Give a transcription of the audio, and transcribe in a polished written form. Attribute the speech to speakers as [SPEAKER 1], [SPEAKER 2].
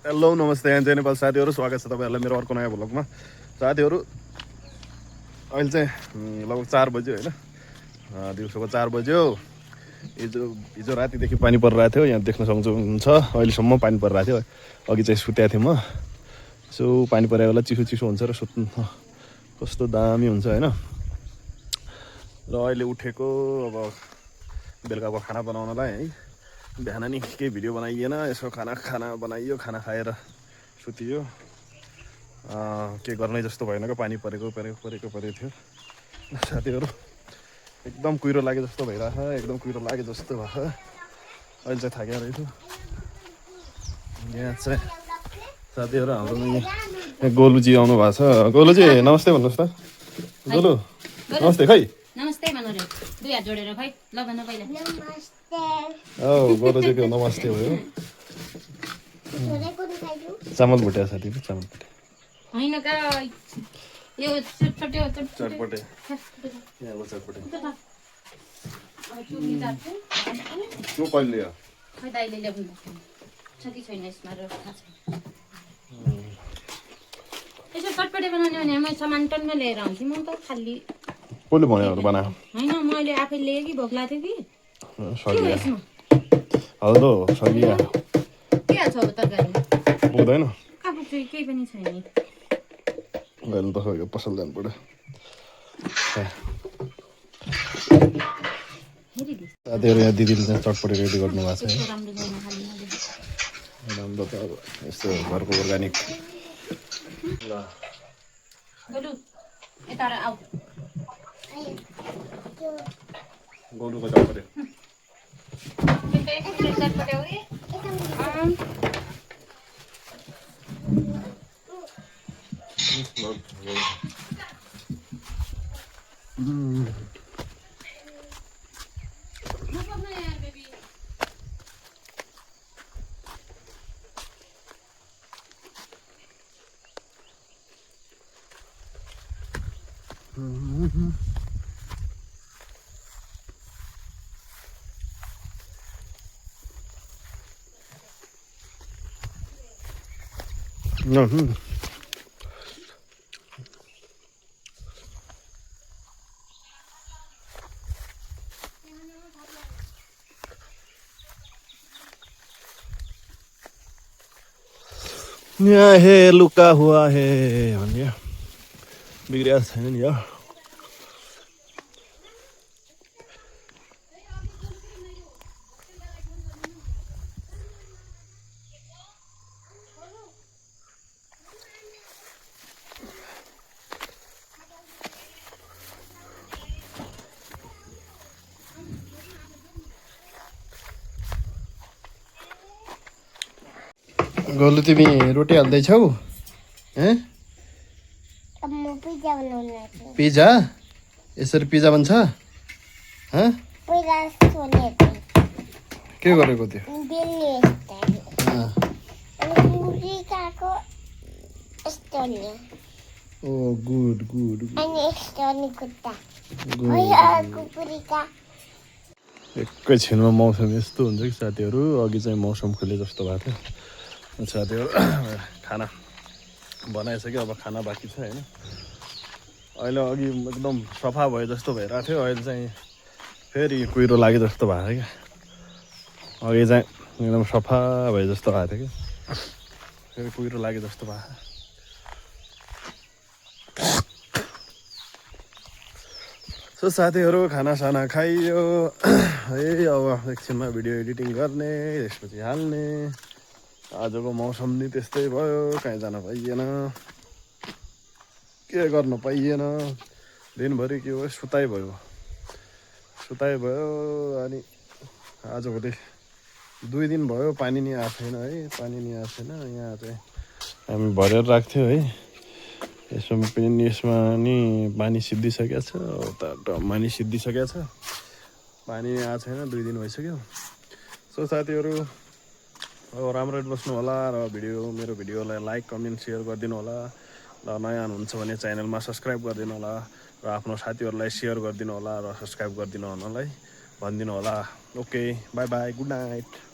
[SPEAKER 1] Hello नमस्ते जय नेपाल साथीहरू, स्वागत छ तपाईँहरूलाई मेरो अर्को नयाँ भ्लगमा। साथीहरू अहिले चाहिँ लगभग 4 बज्यो होइन, दिउँसोको 4 बज्यो। हिजो रातिदेखि पानी परिरहेको थियो, यहाँ देख्न सक्नुहुन्छ। अहिलेसम्म पानी परिरहेको थियो, अघि चाहिँ सुतेको थिएँ म। यसो पानी परेको बेला चिसो चिसो हुन्छ र सुत्नु कस्तो दामी हुन्छ होइन। र अहिले उठेको अब बेलुकाको खाना बनाउनलाई है। बिहान नि केही भिडियो बनाइएन, यसो खाना बनाइयो, खाना खाएर सुतियो। के गर्ने जस्तो भएन क्या, पानी परेको थियो साथीहरू। एकदम कुहिरो लागे जस्तो भइरहेछ, एकदम कुहिरो लागे जस्तो भयो। अहिले चाहिँ थाकेर रहेछु। यहाँ चाहिँ साथीहरू हाम्रो यहाँ गोलुजी आउनु भएको छ। गोलुजी नमस्ते भन्नुहोस् त। गोलु नमस्ते। खै
[SPEAKER 2] नमस्ते भन्नु रे, दुई हात जोडेर खै ल भन्न पहिला नमस्ते।
[SPEAKER 1] गोलुजीको नमस्ते भयो। चामल भुट्या साथीहरू, चामल भुट्या
[SPEAKER 2] होइन का यो चटपटे
[SPEAKER 1] चटपटे यहाँ चटपटे त्यो कहिले ल्यायो?
[SPEAKER 2] खै दाइले ल्याउनु छ कि छैन यसमा र थाहा छैन। यसो चटपटे बनाउने भने म सामान टन्न लिएर आउँछु म त खाली।
[SPEAKER 1] कसले भनेर बनायो?
[SPEAKER 2] होइन मैले आफै लिएँ कि भोक लाग्थ्यो कि।
[SPEAKER 1] सकिया हल्दो सकिया
[SPEAKER 2] के हाल्छ अब तरकारी
[SPEAKER 1] पुग्दैन।
[SPEAKER 2] कहाँ पुग्छ, केही पनि छैन।
[SPEAKER 1] गएर त खै पसल जानु पर्यो। साथीहरू यहाँ दिदीले चाहिँ चटपटी रेडी गर्नु भएको छ। राम्रो त अब यस्तो घरको अर्ग्यानिक। ल
[SPEAKER 2] गोलु यता आऊ।
[SPEAKER 1] गोलुको चटपटी यहाँ हे लुका हुआ है भन्ने बिग्रिया छैन नि यार। गोलु तिमी रोटी हाल्दैछौ? पिज्जा? यसरी पिज्जा बन्छ? के गरेको त्यो? ओ गुड गुड। एकैछिनमा मौसम यस्तो हुन्छ कि साथीहरू, अघि चाहिँ मौसम खुले जस्तो भएको थियो। साथीहरू खाना बनाइसक्यो, अब खाना बाँकी छ होइन। अहिले अघि एकदम सफा भयो जस्तो भइरहेको थियो, अहिले चाहिँ फेरि कुहिरो लागे जस्तो भएको थियो क्या। अघि चाहिँ एकदम सफा भयो जस्तो भएको थियो कि फेरि कुहिरो लागे जस्तो भएको। सो साथीहरू खानासाना खाइयो है। अब एकछिनमा भिडियो एडिटिङ गर्ने, त्यसपछि हाल्ने। आजको मौसम नि त्यस्तै भयो, कहीँ जान पाइएन, के गर्न पाइएन। दिनभरि के हो, सुताइ भयो। अनि आजभोलि 2 दिन भयो पानी नि आएको छैन है। पानी नि आएको छैन। यहाँ चाहिँ हामी भरेर राख्थ्यो है। यसमा नि पानी सिद्धिसकेको छ, उता ड्रममा नि सिद्धिसकेको छ। पानी आएको छैन, 2 दिन भइसक्यो। सो साथीहरू अब राम्ररी बस्नु होला र मेरो भिडियोलाई लाइक कमेन्ट सेयर गरिदिनु होला। र नयाँ हुनुहुन्छ भने च्यानलमा सब्सक्राइब गरिदिनु होला र आफ्नो साथीहरूलाई सेयर गरिदिनु होला र सब्सक्राइब गरिदिनु हुनलाई भनिदिनु होला। Okay, by by, good night.